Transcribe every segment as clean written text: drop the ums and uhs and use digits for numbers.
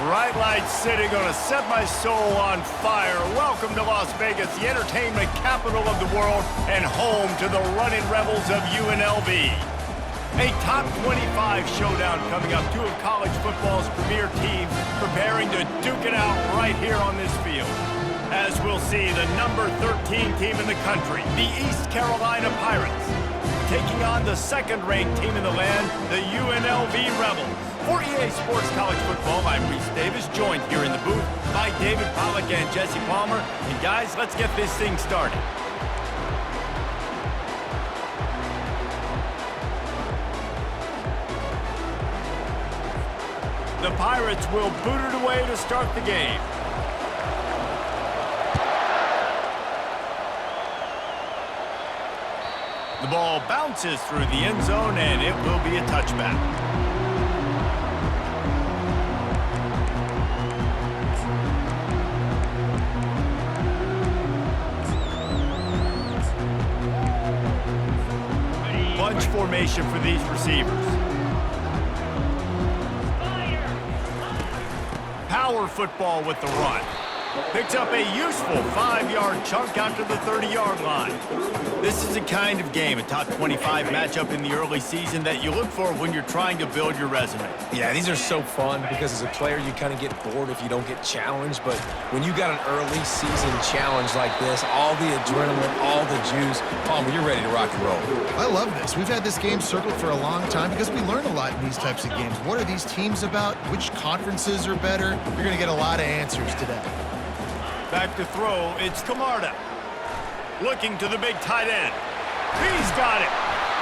Bright lights sitting gonna set my soul on fire. Welcome to Las Vegas, the entertainment capital of the world and home to the running rebels of UNLV. A top 25 showdown coming up. Two of college football's premier teams preparing to duke it out right here on this field. As we'll see, the number 13 team in the country, the East Carolina Pirates, taking on the second-ranked team in the land, the UNLV Rebels. For EA Sports College Football, I'm Reese Davis, joined here in the booth by David Pollack and Jesse Palmer. And guys, let's get this thing started. The Pirates will boot it away to start the game. The ball bounces through the end zone, and it will be a touchback. Bunch formation for these receivers. Power football with the run. Picks up a useful 5-yard chunk out to the 30-yard line. This is the kind of game, a top 25 matchup in the early season, that you look for when you're trying to build your resume. Yeah, these are so fun because as a player, you kind of get bored if you don't get challenged. But when you got an early season challenge like this, all the adrenaline, all the juice, Palmer, you're ready to rock and roll. I love this. We've had this game circled for a long time because we learn a lot in these types of games. What are these teams about? Which conferences are better? You're going to get a lot of answers today. Back to throw, it's Camarda. Looking to the big tight end. He's got it.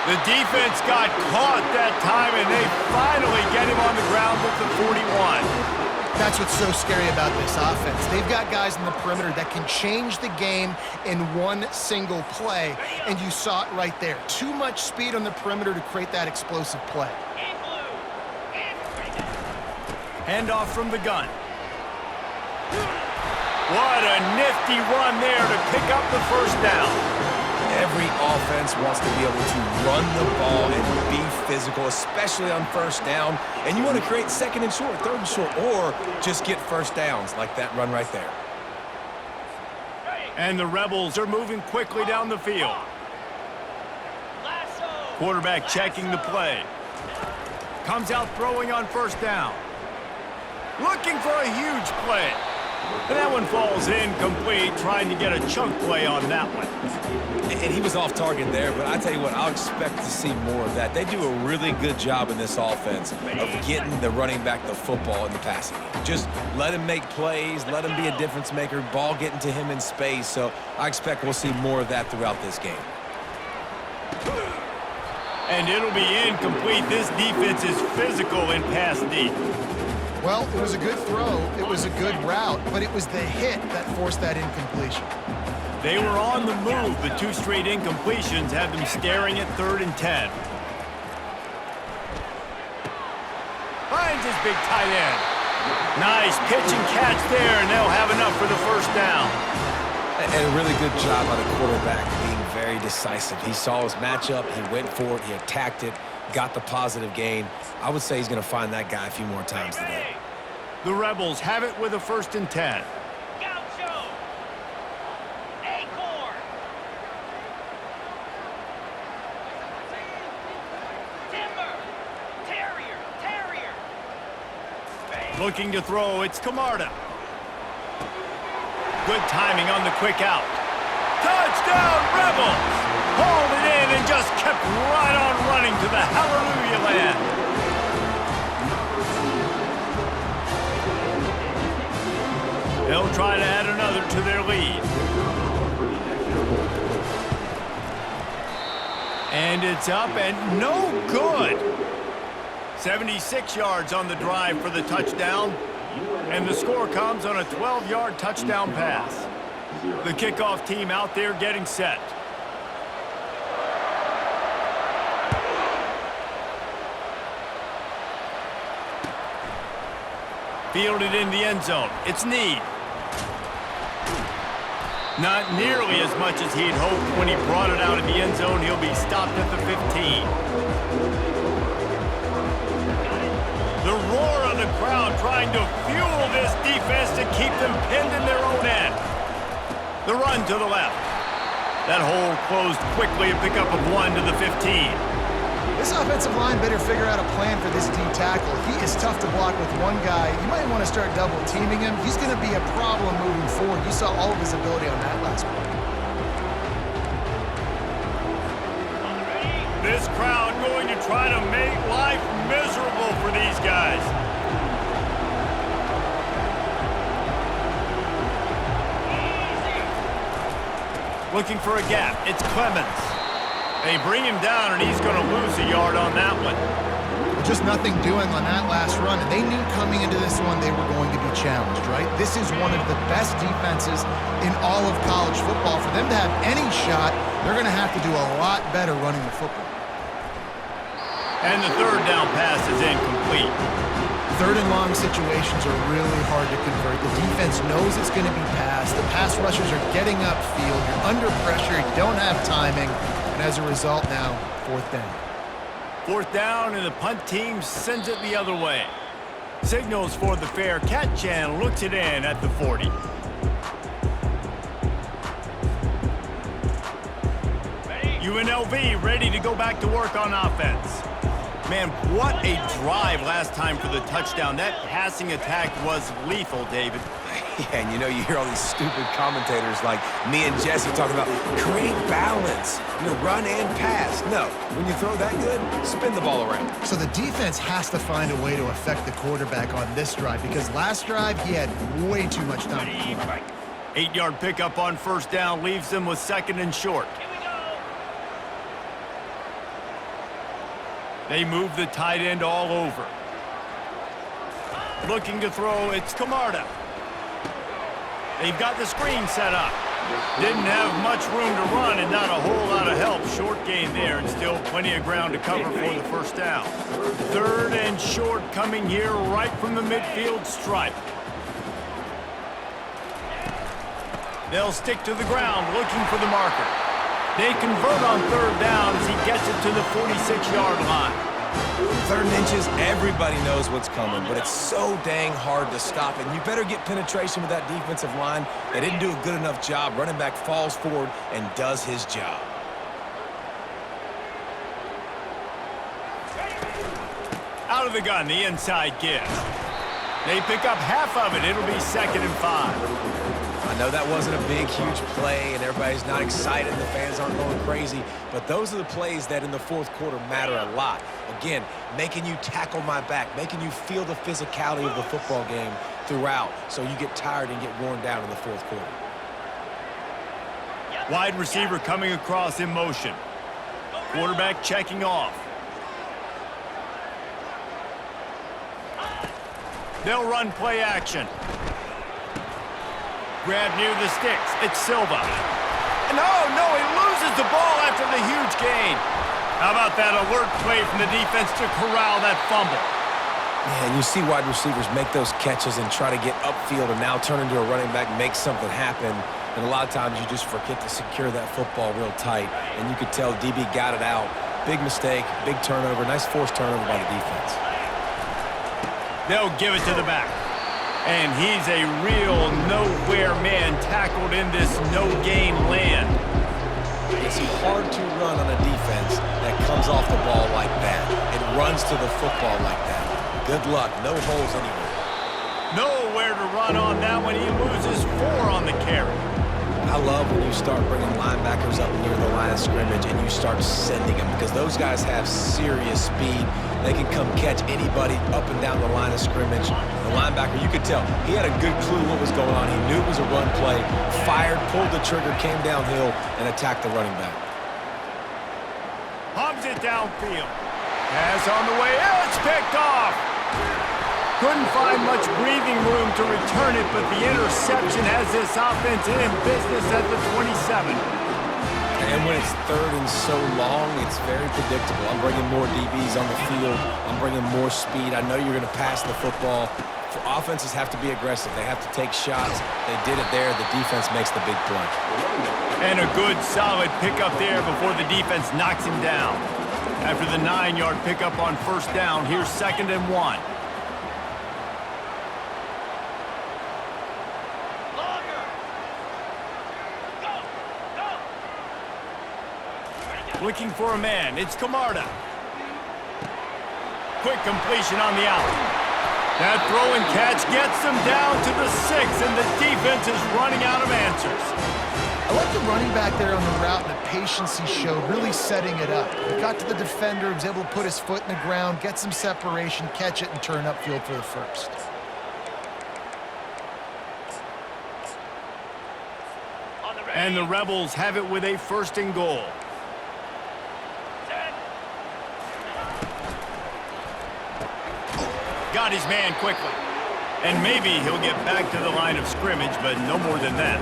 The defense got caught that time, and they finally get him on the ground with the 41. That's what's so scary about this offense. They've got guys in the perimeter that can change the game in one single play, and you saw it right there. Too much speed on the perimeter to create that explosive play. Handoff from the gun. What a nifty run there to pick up the first down. Every offense wants to be able to run the ball and be physical, especially on first down. And you want to create second and short, third and short, or just get first downs like that run right there. And the Rebels are moving quickly down the field. Quarterback checking the play. Comes out throwing on first down. Looking for a huge play. And that one falls incomplete, trying to get a chunk play on that one. And he was off target there, but I tell you what, I'll expect to see more of that. They do a really good job in this offense of getting the running back the football in the passing game. Just let him make plays, let him be a difference maker, ball getting to him in space. So I expect we'll see more of that throughout this game. And it'll be incomplete. This defense is physical in pass deep. Well, it was a good throw, it was a good route, but it was the hit that forced that incompletion. They were on the move. The two straight incompletions have them staring at 3rd and 10. Finds his big tight end. Nice pitch and catch there, and they'll have enough for the first down. And a really good job by the quarterback being very decisive. He saw his matchup, he went for it, he attacked it, got the positive gain. I would say he's going to find that guy a few more times today. The Rebels have it with a 1st and 10. Looking to throw, it's Camarda. Good timing on the quick out. Touchdown, Rebels! Hauled it in and just kept right on running to the hallelujah land. They'll try to add another to their lead. And it's up and no good. 76 yards on the drive for the touchdown. And the score comes on a 12-yard touchdown pass. The kickoff team out there getting set. Fielded in the end zone. It's Need. Not nearly as much as he'd hoped when he brought it out in the end zone. He'll be stopped at the 15. The roar of the crowd trying to fuel this defense to keep them pinned in their own end. The run to the left. That hole closed quickly, a pickup of 1 to the 15. This offensive line better figure out a plan for this D tackle. He is tough to block with one guy. You might want to start double teaming him. He's going to be a problem moving forward. You saw all of his ability on that last play. This crowd going to try to make life miserable for these guys. Looking for a gap. It's Clemens. They bring him down, and he's going to lose a yard on that one. Just nothing doing on that last run, and they knew coming into this one they were going to be challenged, right? This is one of the best defenses in all of college football. For them to have any shot, they're going to have to do a lot better running the football. And the third down pass is incomplete. Third and long situations are really hard to convert. The defense knows it's going to be passed. The pass rushers are getting upfield. You're under pressure. You don't have timing. And as a result now, fourth down. Fourth down, and the punt team sends it the other way. Signals for the fair catch and looks it in at the 40. UNLV ready to go back to work on offense. Man, what a drive last time for the touchdown. That passing attack was lethal, David. Yeah, and you hear all these stupid commentators like me and Jesse talking about create balance, run and pass. No, when you throw that good, spin the ball around. So the defense has to find a way to affect the quarterback on this drive because last drive he had way too much time. 8-yard pickup on first down leaves them with second and short. They move the tight end all over. Looking to throw, it's Camarda. They've got the screen set up. Didn't have much room to run and not a whole lot of help. Short gain there and still plenty of ground to cover for the first down. Third and short coming here right from the midfield stripe. They'll stick to the ground looking for the marker. They convert on third down as he gets it to the 46-yard line. Third and inches, everybody knows what's coming, but it's so dang hard to stop it. And you better get penetration with that defensive line. They didn't do a good enough job. Running back falls forward and does his job. Out of the gun, the inside give. They pick up half of it. It'll be 2nd and 5. I know that wasn't a big, huge play, and everybody's not excited. The fans aren't going crazy. But those are the plays that in the fourth quarter matter a lot. Again, making you tackle my back, making you feel the physicality of the football game throughout so you get tired and get worn down in the fourth quarter. Wide receiver coming across in motion. Quarterback checking off. They'll run play action. Grab near the sticks. It's Silva. No, he loses the ball after the huge gain. How about that alert play from the defense to corral that fumble? Yeah, and you see wide receivers make those catches and try to get upfield and now turn into a running back, make something happen. And a lot of times you just forget to secure that football real tight. And you could tell DB got it out. Big mistake, big turnover, nice forced turnover by the defense. They'll give it to the back. And he's a real nowhere man tackled in this no-gain land. It's hard to run on a defense that comes off the ball like that and runs to the football like that. Good luck. No holes anywhere. Nowhere to run on that one. He loses 4 on the carry. I love when you start bringing linebackers up near the line of scrimmage and you start sending them because those guys have serious speed. They can come catch anybody up and down the line of scrimmage. The linebacker, you could tell, he had a good clue what was going on. He knew it was a run play, fired, pulled the trigger, came downhill, and attacked the running back. Hums it downfield. Pass on the way. It's picked off. Couldn't find much breathing room to return it, but the interception has this offense in business at the 27. And when it's third and so long, it's very predictable. I'm bringing more DBs on the field. I'm bringing more speed. I know you're going to pass the football. Offenses have to be aggressive. They have to take shots. They did it there. The defense makes the big play. And a good, solid pickup there before the defense knocks him down. After the 9-yard pickup on first down, here's 2nd and 1. Looking for a man. It's Camarda. Quick completion on the out. That throw and catch gets them down to the 6, and the defense is running out of answers. I like the running back there on the route and the patience he showed, really setting it up. He got to the defender, was able to put his foot in the ground, get some separation, catch it, and turn upfield for the first. And the Rebels have it with a 1st and goal. Got his man quickly. And maybe he'll get back to the line of scrimmage, but no more than that.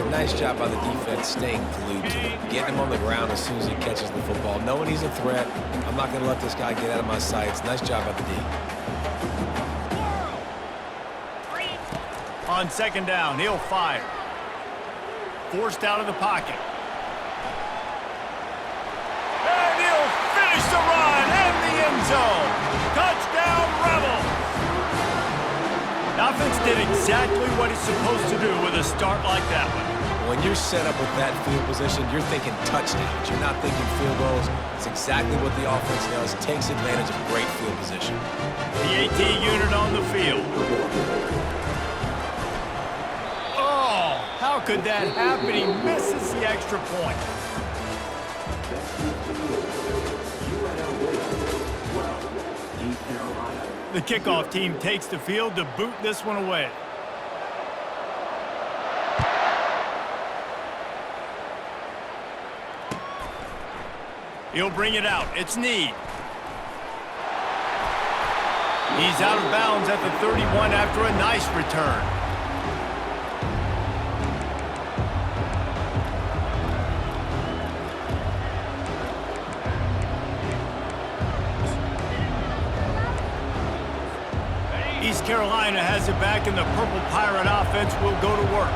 Nice job by the defense staying glued to him, getting him on the ground as soon as he catches the football, knowing he's a threat. I'm not going to let this guy get out of my sights. Nice job by the D. On 2nd down, he'll fire. Forced out of the pocket. And he'll finish the run in the end zone. Touchdown, Rebels! The offense did exactly what it's supposed to do with a start like that one. When you're set up with that field position, you're thinking touchdowns. You're not thinking field goals. It's exactly what the offense does. Takes advantage of great field position. The AT unit on the field. Oh, how could that happen? He misses the extra point. The kickoff team takes the field to boot this one away. He'll bring it out. It's Need. He's out of bounds at the 31 after a nice return. East Carolina has it back, and the Purple Pirate offense will go to work.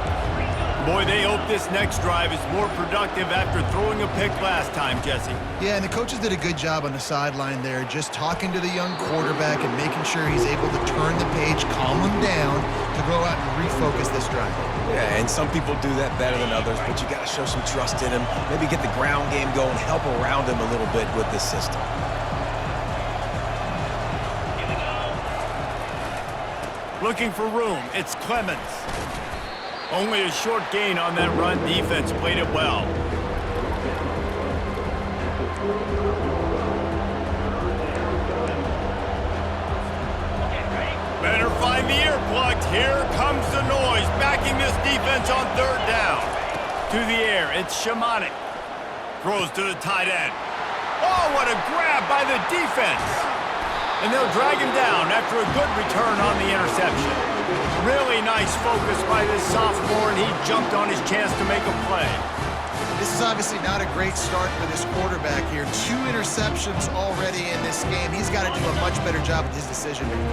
Boy, they hope this next drive is more productive after throwing a pick last time, Jesse. Yeah, and the coaches did a good job on the sideline there, just talking to the young quarterback and making sure he's able to turn the page, calm him down, to go out and refocus this drive. Yeah, and some people do that better than others, but you got to show some trust in him. Maybe get the ground game going, help around him a little bit with this system. Looking for room, it's Clemens. Only a short gain on that run. Defense played it well. Better find the earplugs. Here comes the noise, backing this defense on 3rd down. To the air, it's Shamanik. Throws to the tight end. Oh, what a grab by the defense. And they'll drag him down after a good return on the interception. Really nice focus by this sophomore, and he jumped on his chance to make a play. This is obviously not a great start for this quarterback here. 2 interceptions already in this game. He's got to do a much better job with his decision-making.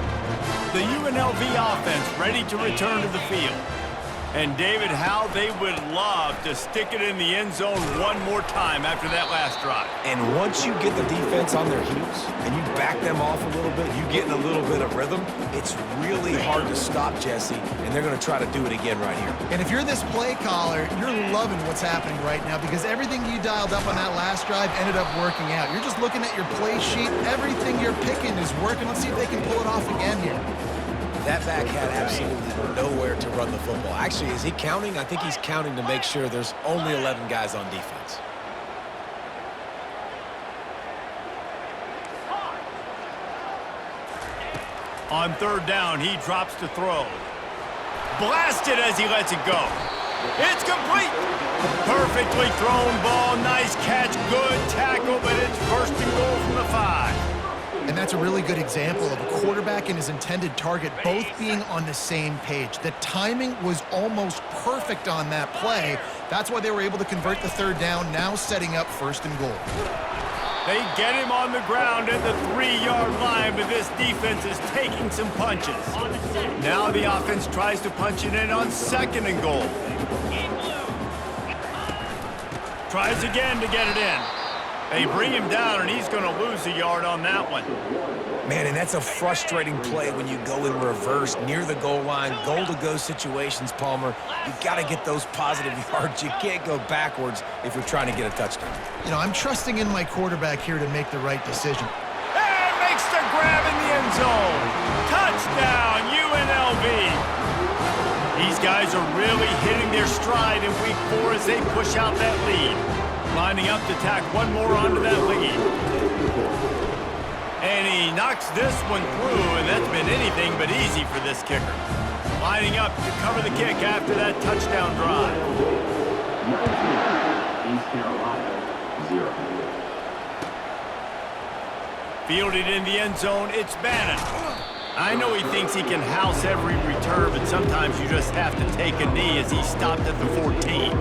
The UNLV offense ready to return to the field. And, David, how they would love to stick it in the end zone one more time after that last drive. And once you get the defense on their heels and you back them off a little bit, you get in a little bit of rhythm, it's really hard to stop Jesse, and they're going to try to do it again right here. And if you're this play caller, you're loving what's happening right now because everything you dialed up on that last drive ended up working out. You're just looking at your play sheet. Everything you're picking is working. Let's see if they can pull it off again here. That back had absolutely nowhere to run the football. Actually, is he counting? I think he's counting to make sure there's only 11 guys on defense. On 3rd down, he drops to throw. Blasted as he lets it go. It's complete. Perfectly thrown ball. Nice catch. Good tackle, but it's 1st and goal from the 5. And And that's a really good example of a quarterback and his intended target both being on the same page. The timing was almost perfect on that play. That's why they were able to convert the third down, now setting up 1st and goal. They get him on the ground at the 3-yard line, but this defense is taking some punches. Now the offense tries to punch it in on 2nd and goal. Tries again to get it in. They bring him down, and he's going to lose a yard on that one. Man, and that's a frustrating play when you go in reverse near the goal line, goal-to-go situations, Palmer. You got to get those positive yards. You can't go backwards if you're trying to get a touchdown. You know, I'm trusting in my quarterback here to make the right decision. And makes the grab in the end zone. Touchdown, UNLV. These guys are really hitting their stride in week 4 as they push out that lead. Lining up to tack one more onto that lead. And he knocks this one through, and that's been anything but easy for this kicker. Lining up to cover the kick after that touchdown drive. East Carolina, 0. Fielded in the end zone, it's Bannon. I know he thinks he can house every return, but sometimes you just have to take a knee as he stopped at the 14.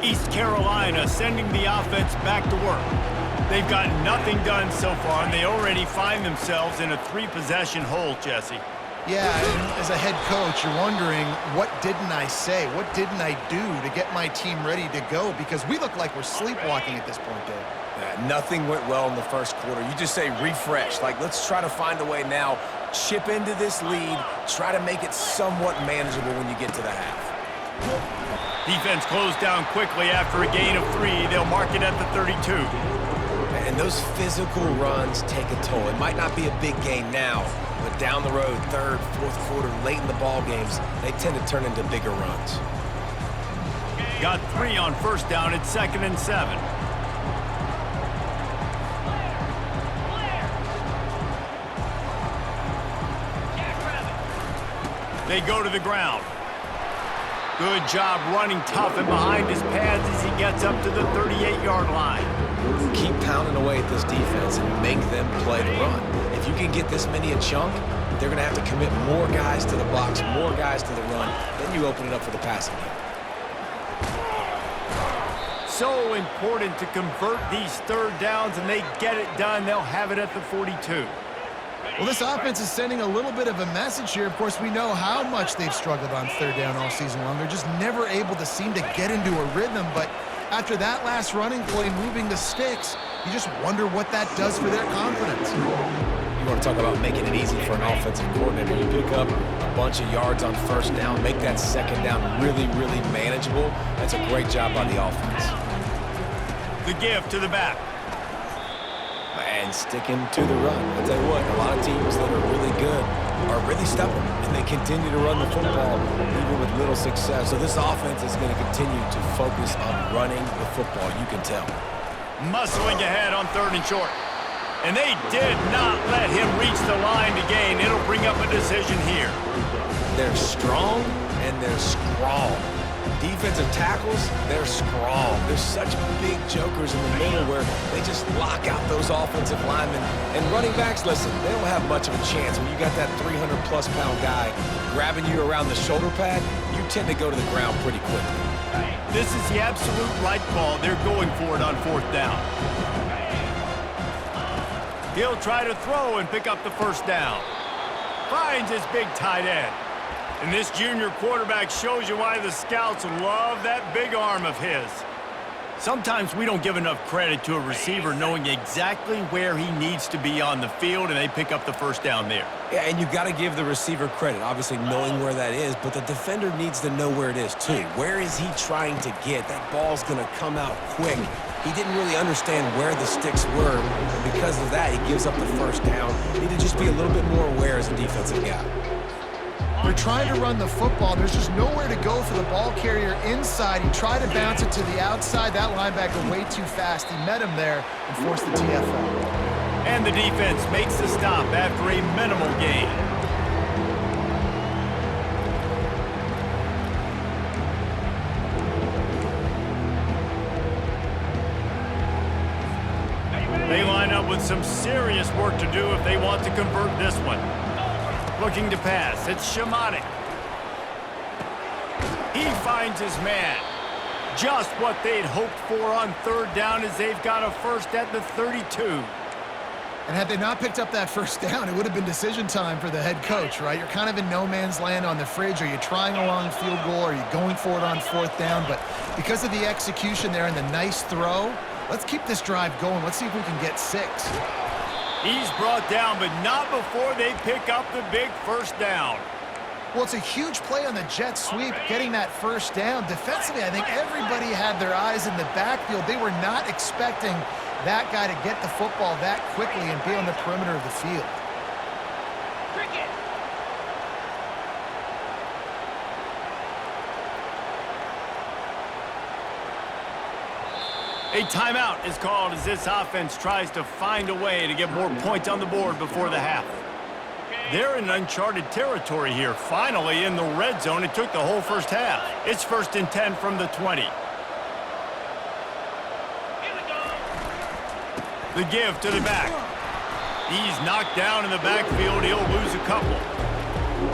East Carolina sending the offense back to work. They've got nothing done so far, and they already find themselves in a 3-possession hole, Jesse. Yeah, and as a head coach, you're wondering, what didn't I say? What didn't I do to get my team ready to go? Because we look like we're sleepwalking at this point, Dave. Yeah, nothing went well in the first quarter. You just say refresh. Like, let's try to find a way now. Chip into this lead. Try to make it somewhat manageable when you get to the half. Defense closed down quickly after a gain of 3. They'll mark it at the 32. And those physical runs take a toll. It might not be a big gain now, but down the road, 3rd, 4th quarter, late in the ball games, they tend to turn into bigger runs. Got 3 on 1st down. It's 2nd and 7. They go to the ground. Good job running tough and behind his pads as he gets up to the 38-yard line. Keep pounding away at this defense and make them play the run. If you can get this many a chunk, they're going to have to commit more guys to the box, more guys to the run. Then you open it up for the passing game. So important to convert these 3rd downs, and they get it done. They'll have it at the 42. Well, this offense is sending a little bit of a message here. Of course, we know how much they've struggled on 3rd down all season long. They're just never able to seem to get into a rhythm. But after that last running play, moving the sticks, you just wonder what that does for their confidence. You want to talk about making it easy for an offensive coordinator. You pick up a bunch of yards on 1st down, make that 2nd down really, really manageable. That's a great job by the offense. The give to the back. And sticking to the run. I'll tell you what, a lot of teams that are really good are really stubborn, and they continue to run the football even with little success. So this offense is going to continue to focus on running the football, you can tell. Muscling ahead on 3rd and short. And they did not let him reach the line to gain. It'll bring up a decision here. They're strong and they're scrawl. Defensive tackles, they're scrawl. There's such big jokers in the middle where they just lock out those offensive linemen. And running backs, listen, they don't have much of a chance. When you got that 300-plus pound guy grabbing you around the shoulder pad, you tend to go to the ground pretty quickly. This is the absolute right call. They're going for it on 4th down. He'll try to throw and pick up the 1st down. Finds his big tight end. And this junior quarterback shows you why the scouts love that big arm of his. Sometimes we don't give enough credit to a receiver knowing exactly where he needs to be on the field, and they pick up the 1st down there. Yeah, and you got to give the receiver credit, obviously knowing where that is, but the defender needs to know where it is too. Where is he trying to get? That ball's going to come out quick. He didn't really understand where the sticks were, and because of that, he gives up the 1st down. Need to just be a little bit more aware as a defensive guy. They're trying to run the football. There's just nowhere to go for the ball carrier inside. He tried to bounce it to the outside. That linebacker way too fast. He met him there and forced the TFL. And the defense makes the stop after a minimal gain. They line up with with some serious work to do if they want to convert this one. Looking to pass, it's Shamanik. He finds his man. Just what they'd hoped for on third down as they've got a first at the 32. And had they not picked up that first down, it would have been decision time for the head coach, right? You're kind of in no man's land on the fridge. Are you trying a long field goal? Are you going for it on fourth down? But because of the execution there and the nice throw, let's keep this drive going. Let's see if we can get 6. He's brought down, but not before they pick up the big first down. Well, it's a huge play on the jet sweep, getting that first down. Defensively, I think everybody had their eyes in the backfield. They were not expecting that guy to get the football that quickly and be on the perimeter of the field. A timeout is called as this offense tries to find a way to get more points on the board before the half. They're in uncharted territory here. Finally, in the red zone, it took the whole first half. It's 1st and 10 from the 20. The give to the back. He's knocked down in the backfield. He'll lose a couple.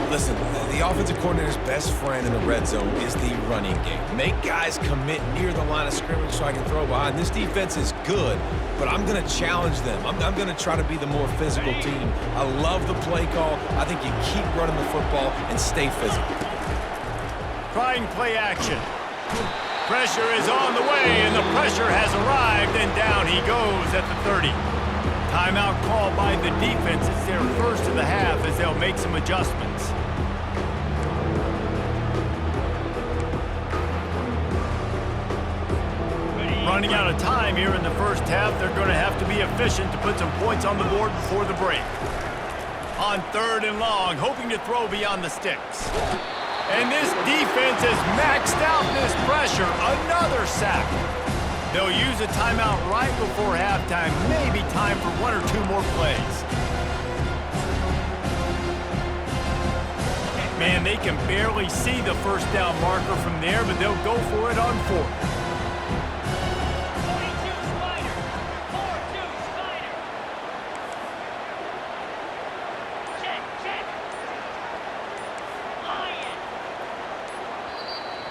Listen, the offensive coordinator's best friend in the red zone is the running game. Make guys commit near the line of scrimmage so I can throw behind. This defense is good, but I'm going to challenge them. I'm going to try to be the more physical team. I love the play call. I think you keep running the football and stay physical. Trying play action. Pressure is on the way, and the pressure has arrived, and down he goes at the 30. Timeout called by the defense. It's their first of the half as they'll make some adjustments. Running out of time here in the first half. They're going to have to be efficient to put some points on the board before the break. On 3rd and long, hoping to throw beyond the sticks. And this defense is maxed out this pressure. Another sack. They'll use a timeout right before halftime. Maybe time for 1 or 2 more plays. Man, they can barely see the first down marker from there, but they'll go for it on 4th.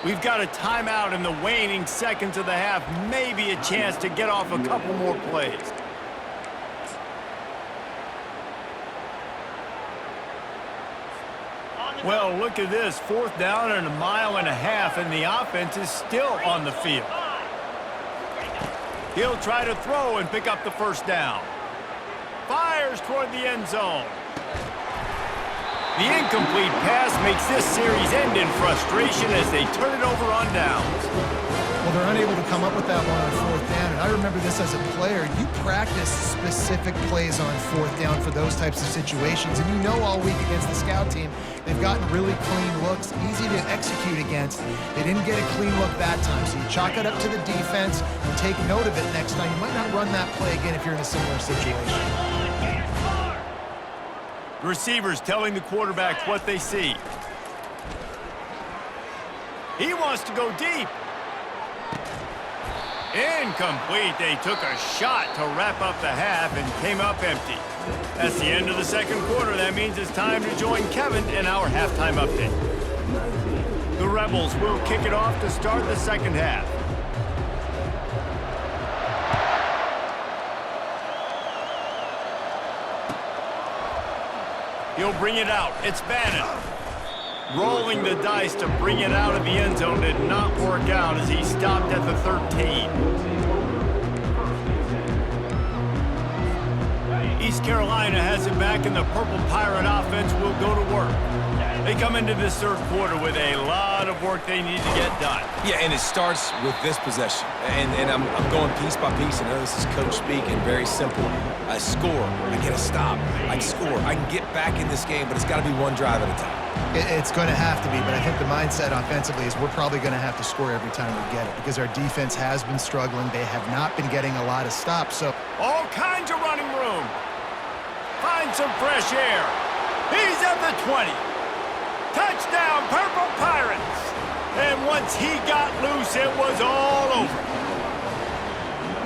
We've got a timeout in the waning seconds of the half. Maybe a chance to get off a couple more plays. Well, look at this. 4th down and 1.5 miles, and the offense is still on the field. He'll try to throw and pick up the first down. Fires toward the end zone. The incomplete pass makes this series end in frustration as they turn it over on downs. Well, they're unable to come up with that one on 4th down, and I remember this as a player. You practice specific plays on 4th down for those types of situations, and you know all week against the scout team, they've gotten really clean looks, easy to execute against. They didn't get a clean look that time, so you chalk it up to the defense and take note of it next time. You might not run that play again if you're in a similar situation. Receivers telling the quarterback what they see. He wants to go deep. Incomplete. They took a shot to wrap up the half and came up empty. That's the end of the second quarter. That means it's time to join Kevin in our halftime update. The Rebels will kick it off to start the second half. He'll bring it out. It's Bannon. Rolling the dice to bring it out of the end zone did not work out as he stopped at the 13. East Carolina has it back, and the Purple Pirate offense will go to work. They come into this third quarter with a lot of work they need to get done. Yeah, and it starts with this possession. And I'm going piece by piece. I know this is coach speaking, very simple. I score, I get a stop, I score. I can get back in this game, but it's got to be one drive at a time. It's going to have to be, but I think the mindset offensively is we're probably going to have to score every time we get it because our defense has been struggling. They have not been getting a lot of stops. So all kinds of running room. Find some fresh air. He's at the 20. Touchdown, Purple Pirates. And once he got loose, it was all over.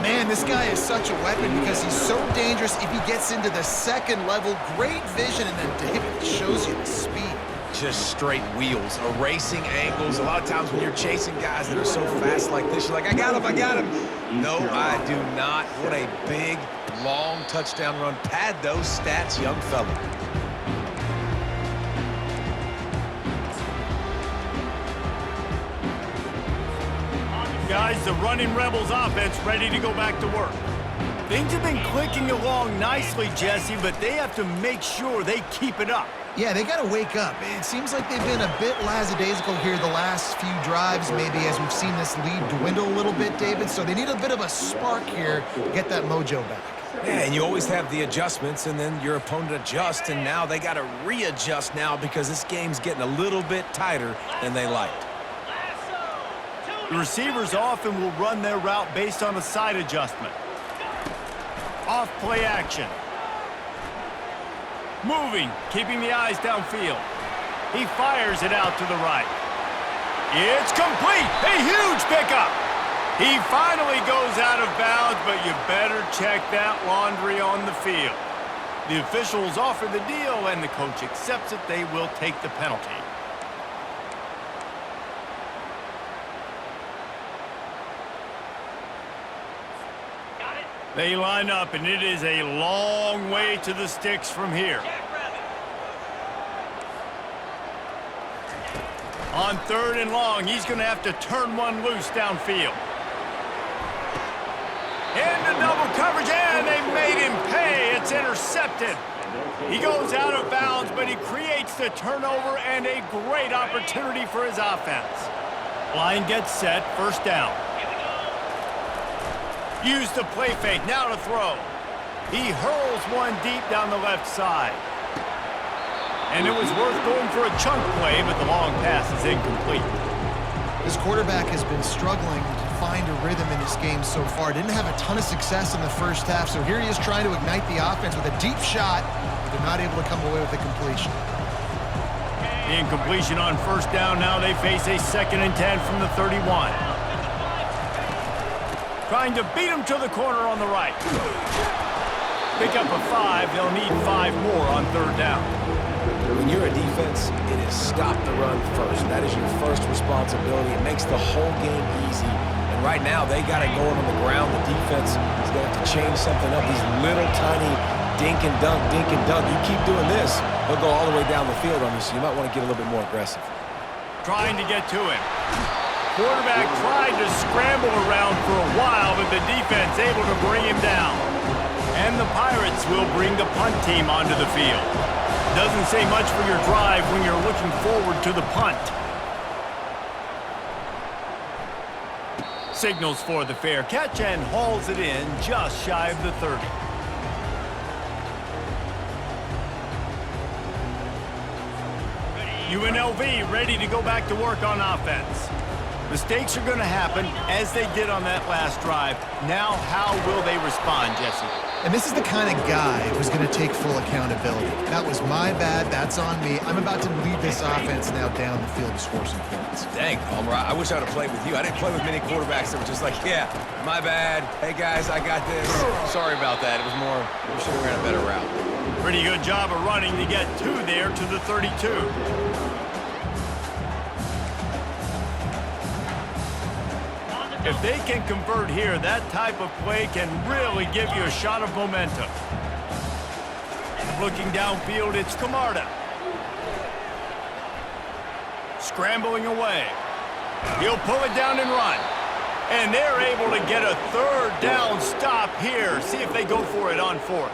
Man, this guy is such a weapon because he's so dangerous if he gets into the second level. Great vision, and then David shows you the speed. Just straight wheels, erasing angles. A lot of times when you're chasing guys that are so fast like this, you're like, I got him, I got him. No, I do not. What a big, long touchdown run. Pad those stats, young fella. Guys, the running Rebels offense ready to go back to work. Things have been clicking along nicely, Jesse, but they have to make sure they keep it up. Yeah, they got to wake up. It seems like they've been a bit lackadaisical here the last few drives, maybe as we've seen this lead dwindle a little bit, David. So they need a bit of a spark here to get that mojo back. Yeah, and you always have the adjustments, and then your opponent adjusts, and now they got to readjust now because this game's getting a little bit tighter than they liked. The receivers often will run their route based on a side adjustment. Off play action. Moving, keeping the eyes downfield. He fires it out to the right. It's complete. A huge pickup. He finally goes out of bounds, but you better check that laundry on the field. The officials offer the deal, and the coach accepts it. They will take the penalty. They line up, and it is a long way to the sticks from here. On 3rd and long, he's going to have to turn one loose downfield. Into double coverage, and they made him pay. It's intercepted. He goes out of bounds, but he creates the turnover and a great opportunity for his offense. Line gets set, 1st down. Use the play fake, now to throw. He hurls one deep down the left side. And it was worth going for a chunk play, but the long pass is incomplete. This quarterback has been struggling to find a rhythm in his game so far. Didn't have a ton of success in the first half, so here he is trying to ignite the offense with a deep shot, but they're not able to come away with the completion. The incompletion on 1st down. Now they face a 2nd and 10 from the 31. Trying to beat him to the corner on the right. Pick up a 5. They'll need 5 more on 3rd down. When you're a defense, it is stop the run first. That is your first responsibility. It makes the whole game easy. And right now, they got it going on the ground. The defense is going to have to change something up. These little tiny dink and dunk, dink and dunk. You keep doing this, they'll go all the way down the field on you, so you might want to get a little bit more aggressive. Trying to get to him. Quarterback tried to scramble around for a while, but the defense able to bring him down. And the Pirates will bring the punt team onto the field. Doesn't say much for your drive when you're looking forward to the punt. Signals for the fair catch and hauls it in just shy of the 30. UNLV ready to go back to work on offense. Mistakes are going to happen, as they did on that last drive. Now, how will they respond, Jesse? And this is the kind of guy who's going to take full accountability. That was my bad. That's on me. I'm about to lead this offense now down the field to score some points. Dang, Palmer, I wish I would have played with you. I didn't play with many quarterbacks that were just like, yeah, my bad. Hey, guys, I got this. Sorry about that. It was more, we should have ran a better route. Pretty good job of running to get 2 there to the 32. If they can convert here, that type of play can really give you a shot of momentum. Looking downfield, it's Camarda. Scrambling away. He'll pull it down and run. And they're able to get a 3rd down stop here. See if they go for it on 4th.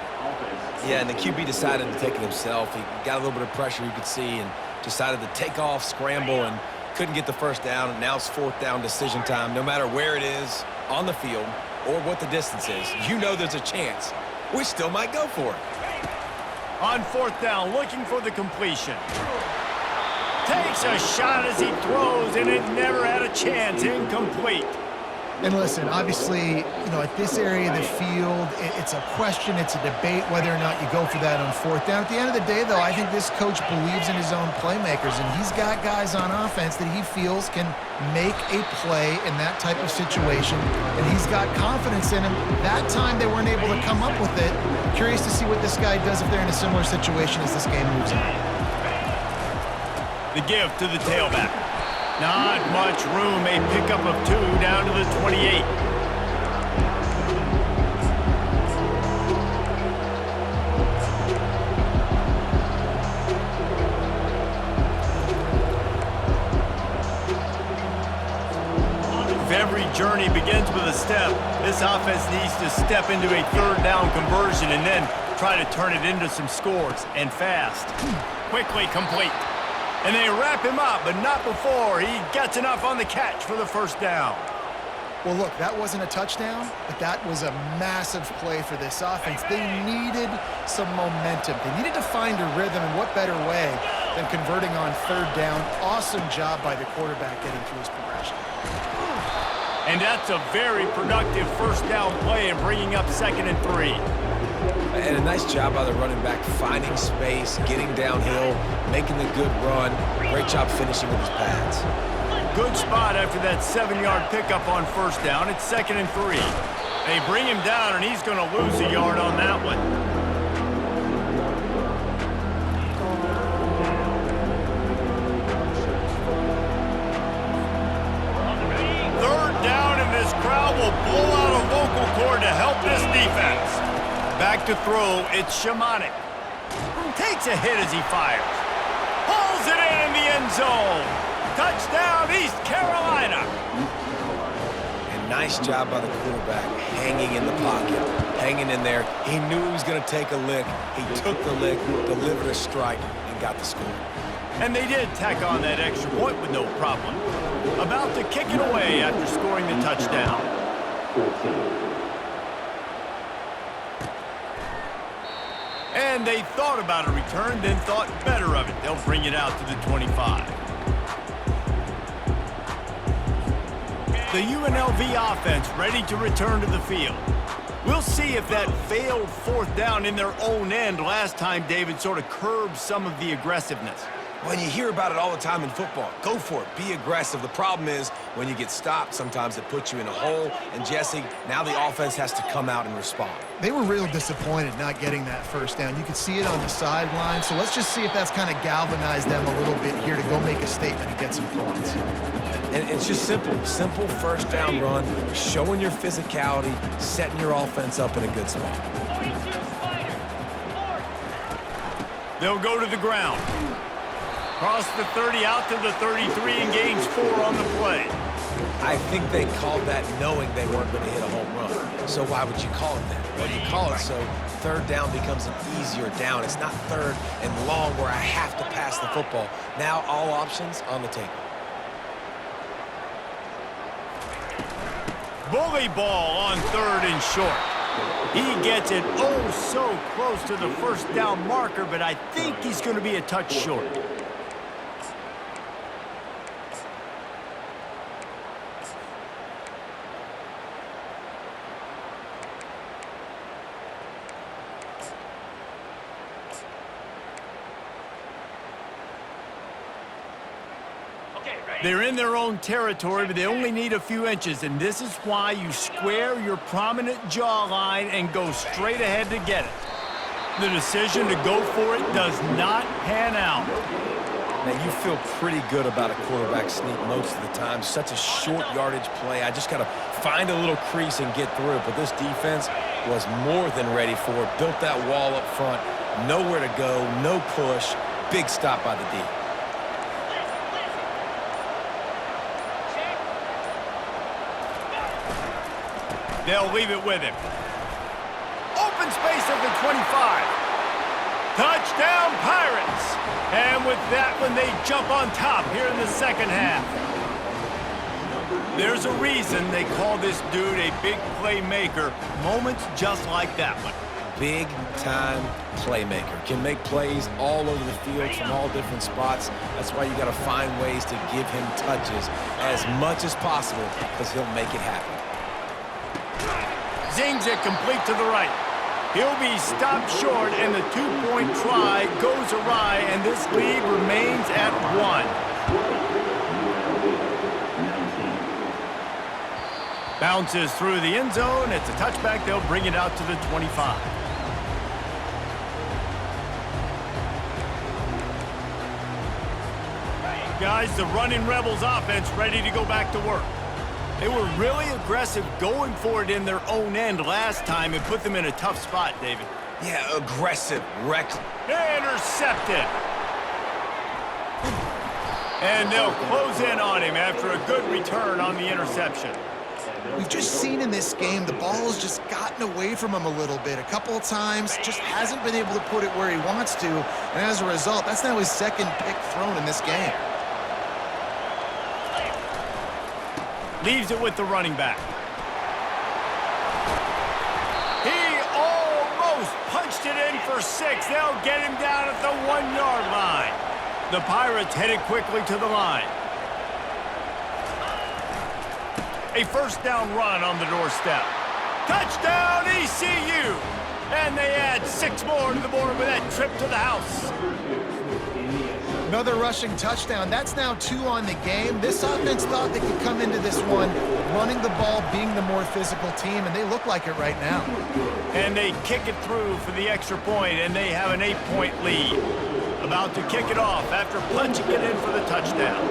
Yeah, and the QB decided to take it himself. He got a little bit of pressure, you could see, and decided to take off, scramble, and couldn't get the 1st down, and now it's 4th down decision time. No matter where it is on the field or what the distance is, you know there's a chance. We still might go for it. On 4th down, looking for the completion. Takes a shot as he throws, and it never had a chance. Incomplete. And listen, obviously, at this area of the field, it's a question, it's a debate whether or not you go for that on fourth down. At the end of the day, though, I think this coach believes in his own playmakers, and he's got guys on offense that he feels can make a play in that type of situation, and he's got confidence in him. That time they weren't able to come up with it. I'm curious to see what this guy does if they're in a similar situation as this game moves on. The give to the tailback. Not much room, a pickup of 2 down to the 28. If every journey begins with a step, this offense needs to step into a third down conversion and then try to turn it into some scores, and fast. Quickly complete. And they wrap him up, but not before he gets enough on the catch for the first down. Well, look, that wasn't a touchdown, but that was a massive play for this offense. They needed some momentum. They needed to find a rhythm, and what better way than converting on third down. Awesome job by the quarterback getting through his progression. And that's a very productive first down play and bringing up 2nd and 3. And a nice job by the running back, finding space, getting downhill, making the good run. Great job finishing with his pads. Good spot after that 7-yard pickup on first down. It's 2nd and 3. They bring him down, and he's going to lose a yard on that one. Third down, and this crowd will blow out a vocal cord to help this defense. Back to throw, it's Shamanik. Takes a hit as he fires. Pulls it in the end zone. Touchdown, East Carolina. And nice job by the quarterback, hanging in the pocket, hanging in there. He knew he was going to take a lick. He took the lick, delivered a strike, and got the score. And they did tack on that extra point with no problem. About to kick it away after scoring the touchdown. 14. And they thought about a return, then thought better of it. They'll bring it out to the 25. The UNLV offense ready to return to the field. We'll see if that failed fourth down in their own end last time, David, sort of curbed some of the aggressiveness. When you hear about it all the time in football, go for it. Be aggressive. The problem is when you get stopped, sometimes it puts you in a hole. And, Jesse, now the offense has to come out and respond. They were real disappointed not getting that first down. You could see it on the sideline. So let's just see if that's kind of galvanized them a little bit here to go make a statement and get some points. And it's just simple first down run, showing your physicality, setting your offense up in a good spot. They'll go to the ground. Cross the 30 out to the 33 and gains 4 on the play. I think they called that knowing they weren't going to hit a home run. So why would you call it that? Well, you call it so third down becomes an easier down. It's not third and long where I have to pass the football. Now all options on the table. Bully ball on 3rd and short. He gets it oh so close to the first down marker, but I think he's going to be a touch short. They're in their own territory, but they only need a few inches, and this is why you square your prominent jawline and go straight ahead to get it. The decision to go for it does not pan out. Now, you feel pretty good about a quarterback sneak most of the time. Such a short yardage play. I just got to find a little crease and get through it, but this defense was more than ready for it. Built that wall up front. Nowhere to go, no push. Big stop by the D. They'll leave it with him. Open space at the 25. Touchdown, Pirates! And with that one, they jump on top here in the second half. There's a reason they call this dude a big playmaker. Moments just like that one. Big-time playmaker. Can make plays all over the field from all different spots. That's why you got to find ways to give him touches as much as possible because he'll make it happen. zings it complete to the right. He'll be stopped short, and the two-point try goes awry, and this lead remains at 1. Bounces through the end zone. It's a touchback. They'll bring it out to the 25. Guys, the running Rebels offense ready to go back to work. They were really aggressive going for it in their own end last time and put them in a tough spot, David. Yeah, aggressive, reckless. Intercepted. And they'll close in on him after a good return on the interception. We've just seen in this game the ball's just gotten away from him a little bit. A couple of times, just hasn't been able to put it where he wants to. And as a result, that's now his second pick thrown in this game. Leaves it with the running back. He almost punched it in for 6. They'll get him down at the 1-yard line. The Pirates headed quickly to the line. A first down run on the doorstep. Touchdown ECU! And they add 6 more to the board with that trip to the house. Another rushing touchdown. That's now 2 on the game. This offense thought they could come into this one running the ball, being the more physical team, and they look like it right now. And they kick it through for the extra point, and they have an 8-point lead. About to kick it off after punching it in for the touchdown.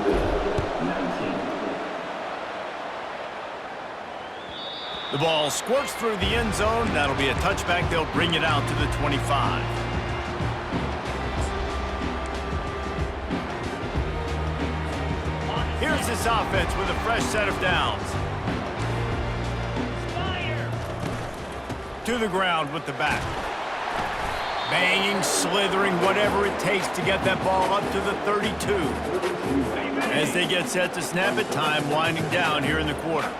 The ball squirts through the end zone. That'll be a touchback. They'll bring it out to the 25. Here's this offense with a fresh set of downs. To the ground with the back. Banging, slithering, whatever it takes to get that ball up to the 32. As they get set to snap it, time winding down here in the quarter.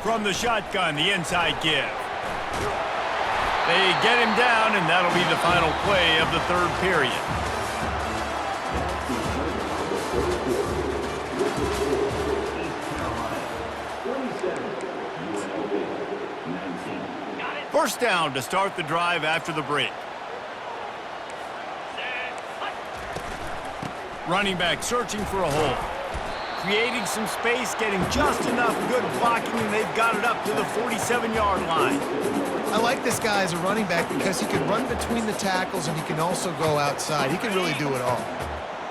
From the shotgun, the inside give. They get him down, and that'll be the final play of the third period. First down to start the drive after the break. Running back searching for a hole. Creating some space, getting just enough good blocking, and they've got it up to the 47-yard line. I like this guy as a running back because he can run between the tackles and he can also go outside. He can really do it all.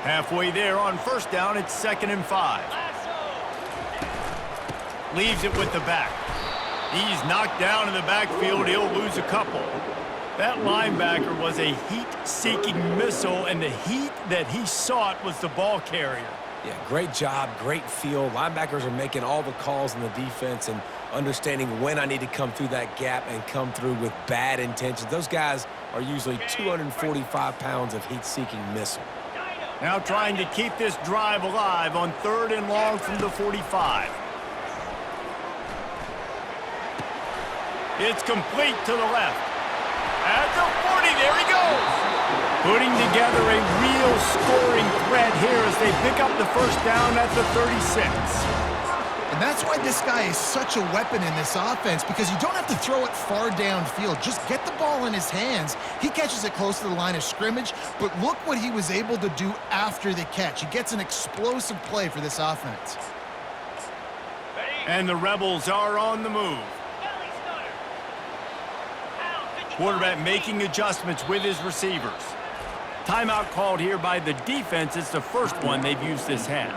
Halfway there on first down, it's 2nd and 5. Leaves it with the back. He's knocked down in the backfield. He'll lose a couple. That linebacker was a heat-seeking missile, and the heat that he sought was the ball carrier. Yeah, great job, great feel. Linebackers are making all the calls in the defense and understanding when I need to come through that gap and come through with bad intentions. Those guys are usually 245 pounds of heat-seeking missile. Now trying to keep this drive alive on 3rd and long from the 45. It's complete to the left. At the 40, there he goes. Putting together a real scoring threat here as they pick up the first down at the 36. And that's why this guy is such a weapon in this offense, because you don't have to throw it far downfield. Just get the ball in his hands. He catches it close to the line of scrimmage, but look what he was able to do after the catch. He gets an explosive play for this offense. And the Rebels are on the move. Quarterback making adjustments with his receivers. Timeout called here by the defense. It's the first one they've used this half.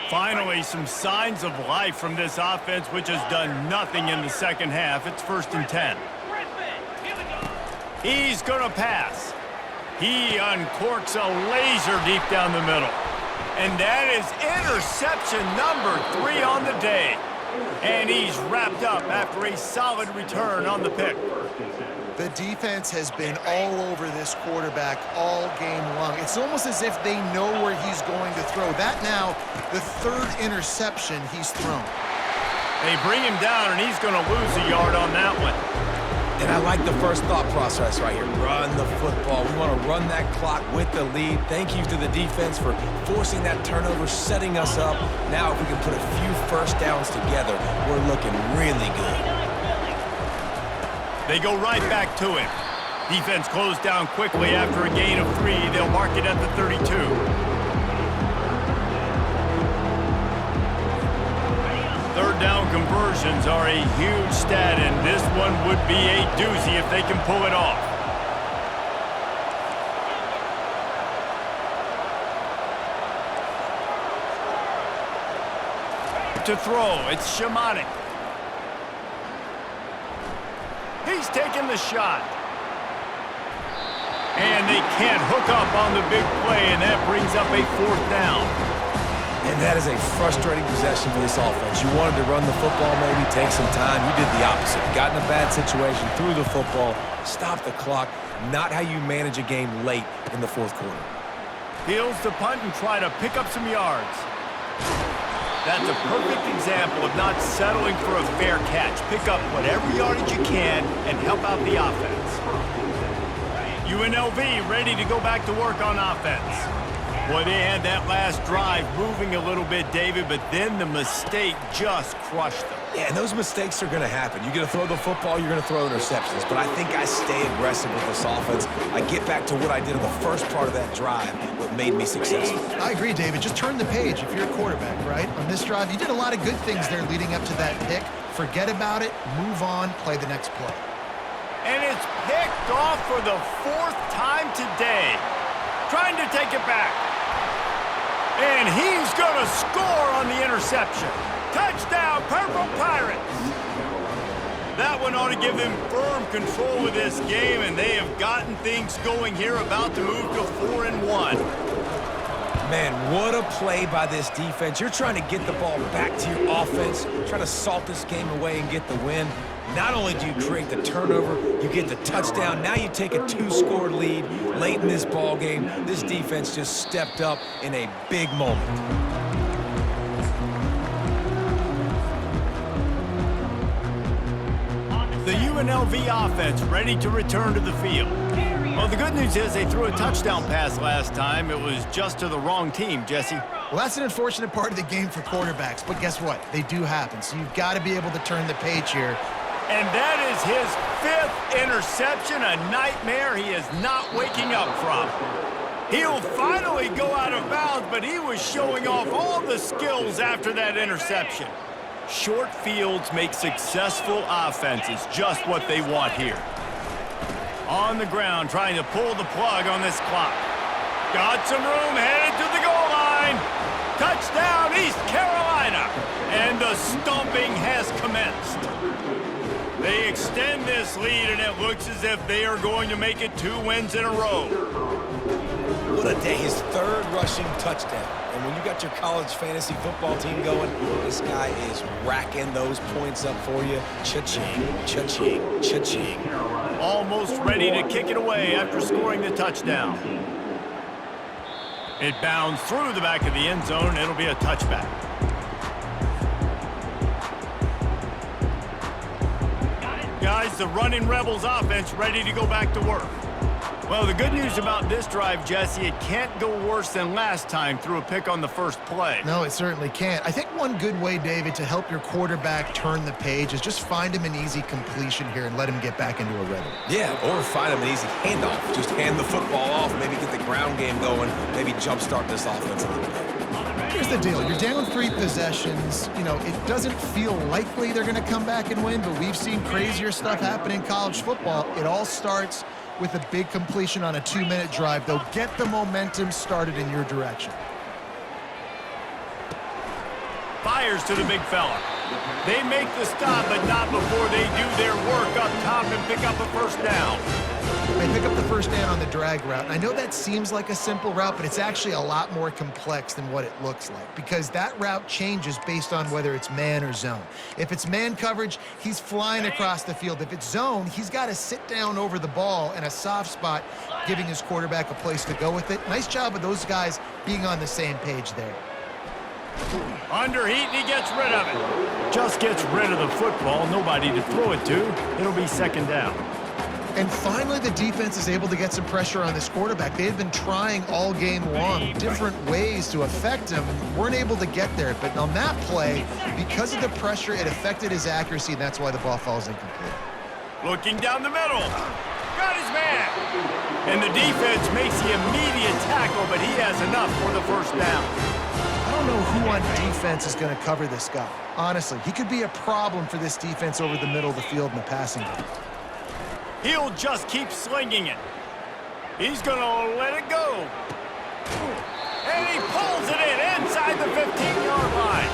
Finally, some signs of life from this offense, which has done nothing in the second half. It's 1st and 10. He's going to pass. He uncorks a laser deep down the middle. And that is interception number 3 on the day. And he's wrapped up after a solid return on the pick. The defense has been all over this quarterback all game long. It's almost as if they know where he's going to throw. That now, the 3rd interception he's thrown. They bring him down, and he's going to lose a yard on that one. And I like the first thought process right here. Run the football. We want to run that clock with the lead. Thank you to the defense for forcing that turnover, setting us up. Now if we can put a few first downs together, we're looking really good. They go right back to him. Defense closed down quickly after a gain of 3. They'll mark it at the 32. Third down conversions are a huge stat, and this one would be a doozy if they can pull it off. To throw, it's Shamanik. He's taking the shot. And they can't hook up on the big play, and that brings up a 4th down. And that is a frustrating possession for this offense. You wanted to run the football, maybe take some time. You did the opposite. Got in a bad situation, threw the football, stopped the clock. Not how you manage a game late in the 4th quarter. Fields to punt and try to pick up some yards. That's a perfect example of not settling for a fair catch. Pick up whatever yardage you can and help out the offense. UNLV ready to go back to work on offense. Boy, they had that last drive moving a little bit, David, but then the mistake just crushed them. Yeah, and those mistakes are going to happen. You're going to throw the football, you're going to throw interceptions. But I think I stay aggressive with this offense. I get back to what I did in the first part of that drive, what made me successful. I agree, David. Just turn the page if you're a quarterback, right? On this drive, you did a lot of good things there leading up to that pick. Forget about it, move on, play the next play. And it's picked off for the 4th time today. Trying to take it back. And he's going to score on the interception. Touchdown, Purple Pirates! That one ought to give them firm control of this game, and they have gotten things going here, about to move to 4-1. Man, what a play by this defense. You're trying to get the ball back to your offense, trying to salt this game away and get the win. Not only do you create the turnover, you get the touchdown. Now you take a 2-score lead late in this ball game. This defense just stepped up in a big moment. The UNLV offense ready to return to the field. Well, the good news is they threw a touchdown pass last time. It was just to the wrong team, Jesse. Well, that's an unfortunate part of the game for quarterbacks, but guess what? They do happen, so you've got to be able to turn the page here. And that is his 5th interception, a nightmare he is not waking up from. He'll finally go out of bounds, but he was showing off all the skills after that interception. Short fields make successful offenses, just what they want here. On the ground, trying to pull the plug on this clock. Got some room, headed to the goal line. Touchdown, East Carolina. And the stomping has commenced. They extend this lead, and it looks as if they are going to make it 2 wins in a row. What a day. His 3rd rushing touchdown. And when you got your college fantasy football team going, this guy is racking those points up for you. Cha-ching, cha-ching, cha-ching. Almost ready to kick it away after scoring the touchdown. It bounds through the back of the end zone. It'll be a touchback. Guys, the running Rebels offense ready to go back to work. Well, the good news about this drive, Jesse, it can't go worse than last time through a pick on the first play. No, it certainly can't. I think one good way, David, to help your quarterback turn the page is just find him an easy completion here and let him get back into a rhythm. Yeah, or find him an easy handoff. Just hand the football off, maybe get the ground game going, maybe jumpstart this offense a little bit. Here's the deal. You're down 3 possessions. You know, it doesn't feel likely they're going to come back and win, but we've seen crazier stuff happen in college football. It all starts with a big completion on a 2-minute drive. They'll get the momentum started in your direction. Fires to the big fella. They make the stop, but not before they do their work up top and pick up a first down. They pick up the first down on the drag route. And I know that seems like a simple route, but it's actually a lot more complex than what it looks like, because that route changes based on whether it's man or zone. If it's man coverage, he's flying across the field. If it's zone, he's got to sit down over the ball in a soft spot, giving his quarterback a place to go with it. Nice job of those guys being on the same page there. Under heat, and he gets rid of it. Just gets rid of the football. Nobody to throw it to. It'll be second down. And finally, the defense is able to get some pressure on this quarterback. They had been trying all game long different ways to affect him, weren't able to get there. But on that play, because of the pressure, it affected his accuracy, and that's why the ball falls incomplete. Looking down the middle. Got his man. And the defense makes the immediate tackle, but he has enough for the first down. I don't know who on defense is going to cover this guy. Honestly, he could be a problem for this defense over the middle of the field in the passing game. He'll just keep slinging it. He's going to let it go. And he pulls it in inside the 15-yard line.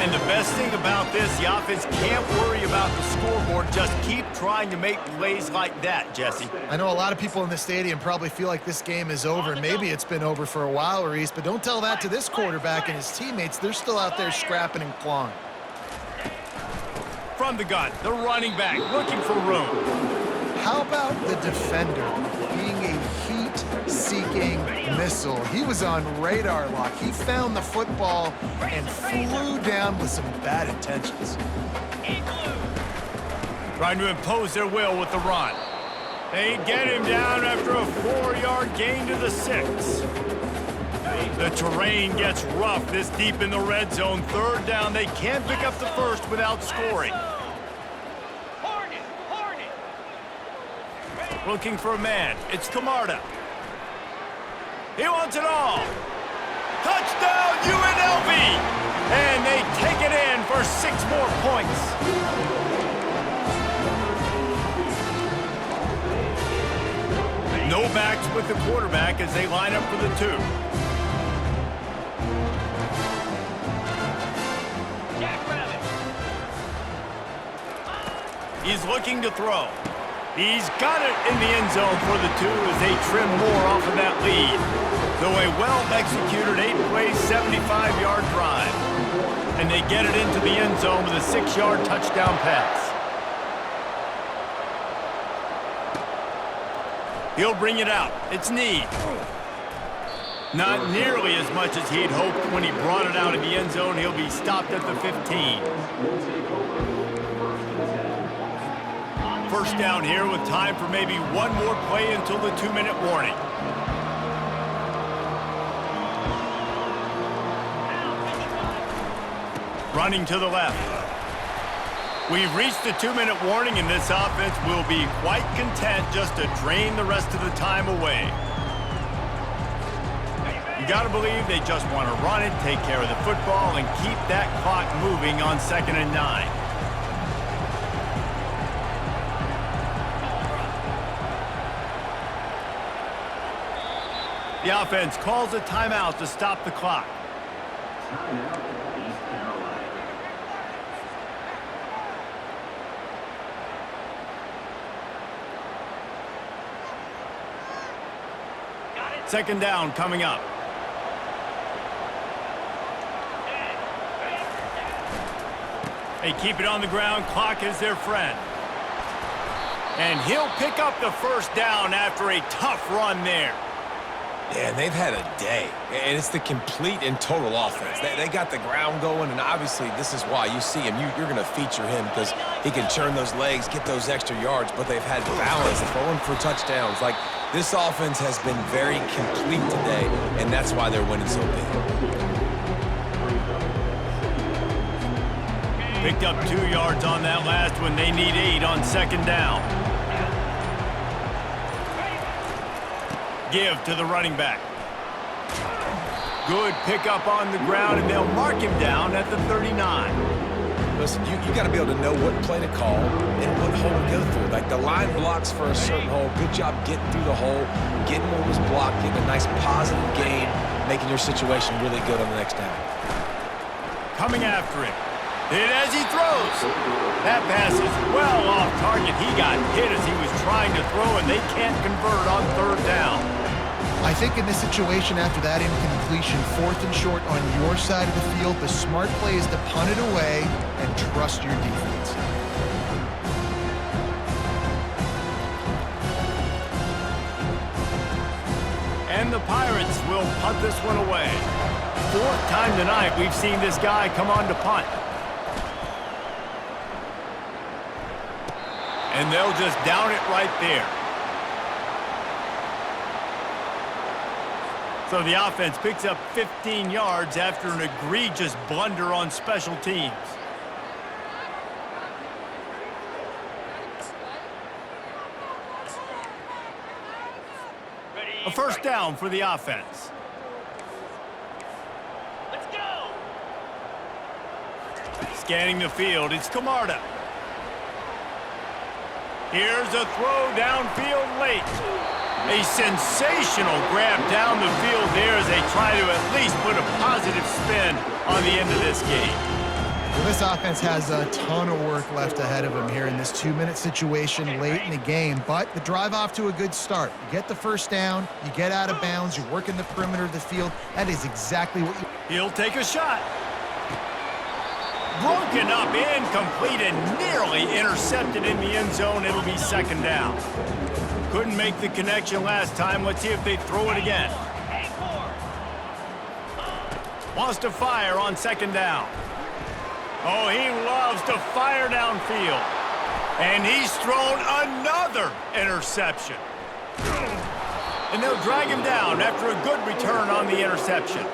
And the best thing about this, the offense can't worry about the scoreboard. Just keep trying to make plays like that, Jesse. I know a lot of people in the stadium probably feel like this game is over. Maybe it's been over for a while, Reese, but don't tell that to this quarterback and his teammates. They're still out there scrapping and clawing. From the gun, the running back looking for room. How about the defender being a heat-seeking missile? He was on radar lock. He found the football and flew down with some bad intentions. Trying to impose their will with the run. They get him down after a 4-yard gain to the 6. The terrain gets rough this deep in the red zone. Third down, they can't pick up the first without scoring. Looking for a man. It's Camarda. He wants it all. Touchdown, UNLV! And they take it in for 6 more points. No backs with the quarterback as they line up for the 2. He's looking to throw. He's got it in the end zone for the 2 as they trim more off of that lead. So a well-executed 8-play, 75-yard drive. And they get it into the end zone with a 6-yard touchdown pass. He'll bring it out. It's Need. Not nearly as much as he'd hoped when he brought it out in the end zone. He'll be stopped at the 15. First down here with time for maybe one more play until the 2-minute warning. Running to the left. We've reached the 2-minute warning, and this offense will be quite content just to drain the rest of the time away. You got to believe they just want to run it, take care of the football, and keep that clock moving on 2nd and 9. The offense calls a timeout to stop the clock. Second down coming up. They keep it on the ground. Clock is their friend. And he'll pick up the first down after a tough run there. Yeah, they've had a day, and it's the complete and total offense. They got the ground going, and obviously this is why you see him. You're going to feature him because he can churn those legs, get those extra yards, but they've had balance, throwing for touchdowns. Like, this offense has been very complete today, and that's why they're winning so big. Picked up 2 yards on that last one. They need 8 on second down. Give to the running back. Good pickup on the ground, and they'll mark him down at the 39. Listen, you got to be able to know what play to call and what hole to go through. Like, the line blocks for a certain hole. Good job getting through the hole, getting what was blocked, getting a nice positive gain, making your situation really good on the next down. Coming after him. Hit as he throws. That pass is well off target. He got hit as he was trying to throw, and they can't convert on third down. I think in this situation, after that incompletion, 4th and short on your side of the field, the smart play is to punt it away and trust your defense. And the Pirates will punt this one away. fourth time tonight we've seen this guy come on to punt. And they'll just down it right there. So the offense picks up 15 yards after an egregious blunder on special teams. A first down for the offense. Let's go. Scanning the field, it's Camarda. Here's a throw downfield late. A sensational grab down the field there as they try to at least put a positive spin on the end of this game. Well, this offense has a ton of work left ahead of them here in this 2-minute situation late in the game, but the drive off to a good start. You get the first down, you get out of bounds, you work in the perimeter of the field. That is exactly what you... He'll take a shot. Broken up, incomplete, and nearly intercepted in the end zone. It'll be second down. Couldn't make the connection last time. Let's see if they throw it again. Wants to fire on second down. Oh, he loves to fire downfield. And he's thrown another interception. And they'll drag him down after a good return on the interception.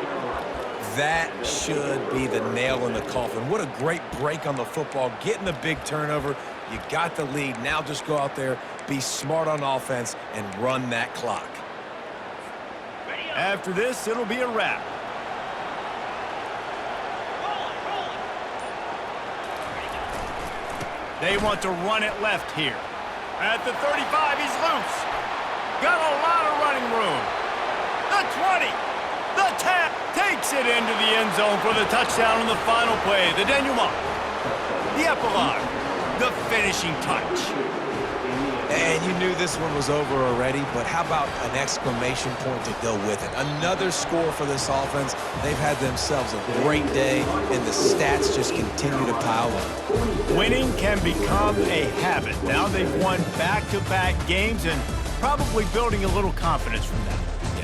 That should be the nail in the coffin. What a great break on the football, getting the big turnover. You got the lead. Now just go out there, be smart on offense, and run that clock. After this, it'll be a wrap. They want to run it left here. At the 35, he's loose. Got a lot of running room. The 20. The tap takes it into the end zone for the touchdown on the final play. The denouement. The epilogue. The finishing touch. And you knew this one was over already, but how about an exclamation point to go with it? Another score for this offense. They've had themselves a great day, and the stats just continue to pile up. Winning can become a habit. Now they've won back-to-back games and probably building a little confidence from that.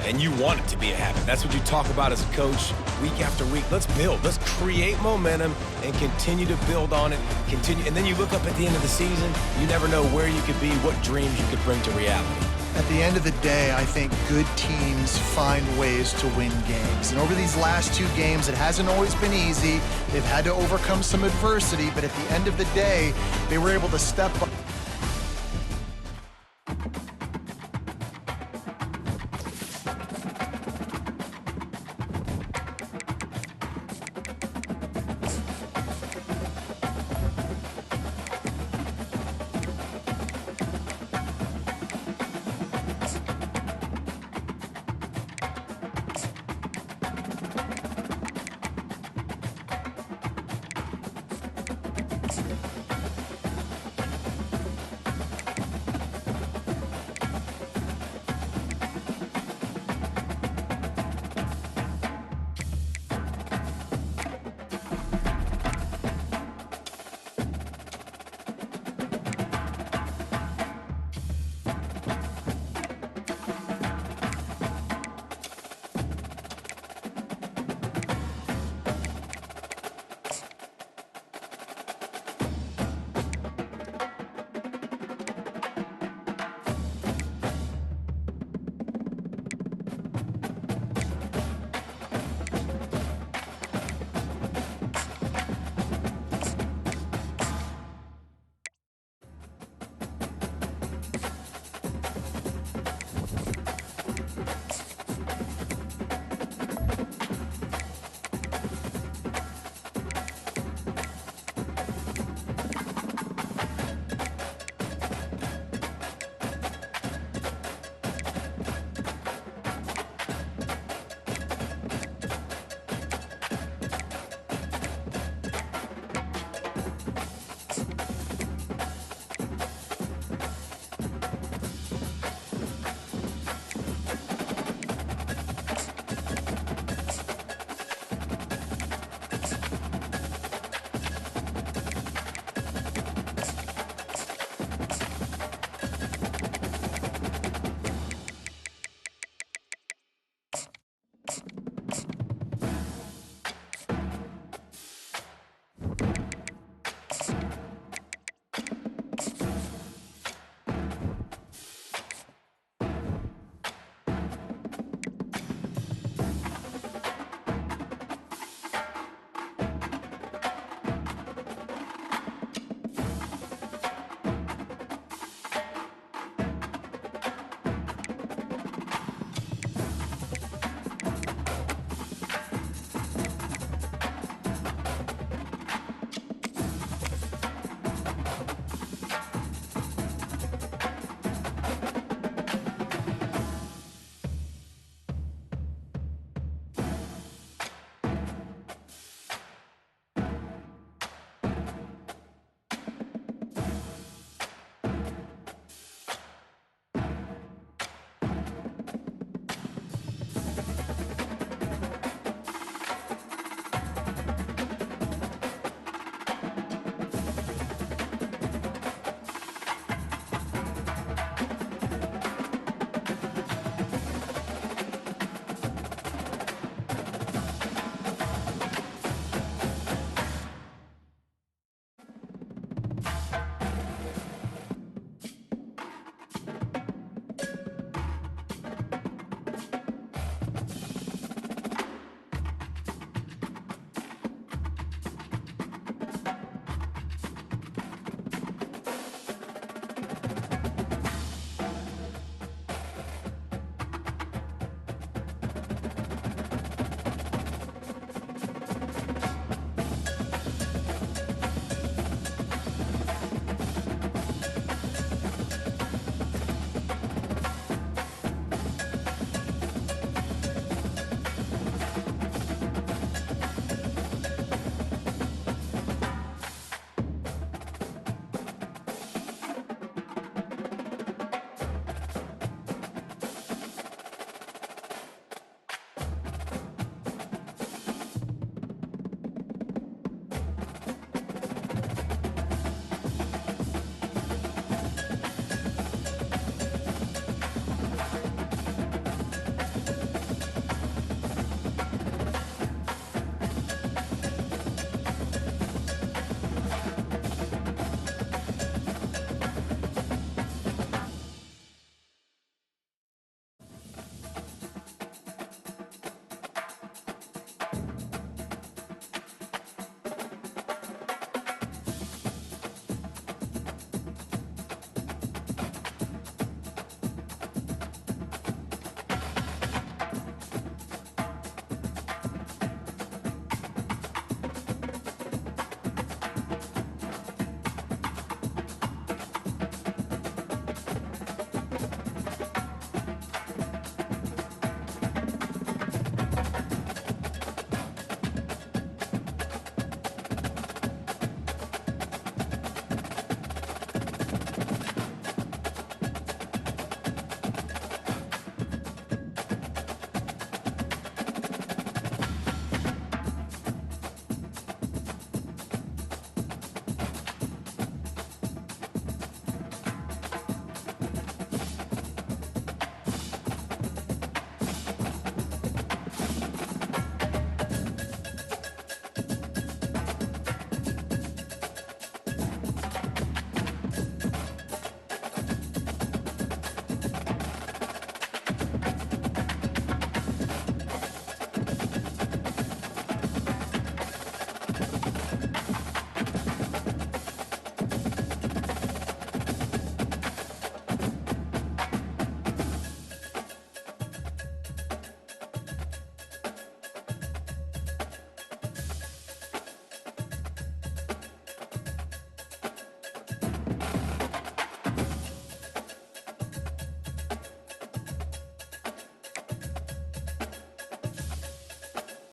And you want it to be a habit. That's what you talk about as a coach week after week. Let's build. Let's create momentum and continue to build on it. And then you look up at the end of the season, you never know where you could be, what dreams you could bring to reality. At the end of the day, I think good teams find ways to win games. And over these last 2 games, it hasn't always been easy. They've had to overcome some adversity, but at the end of the day, they were able to step up.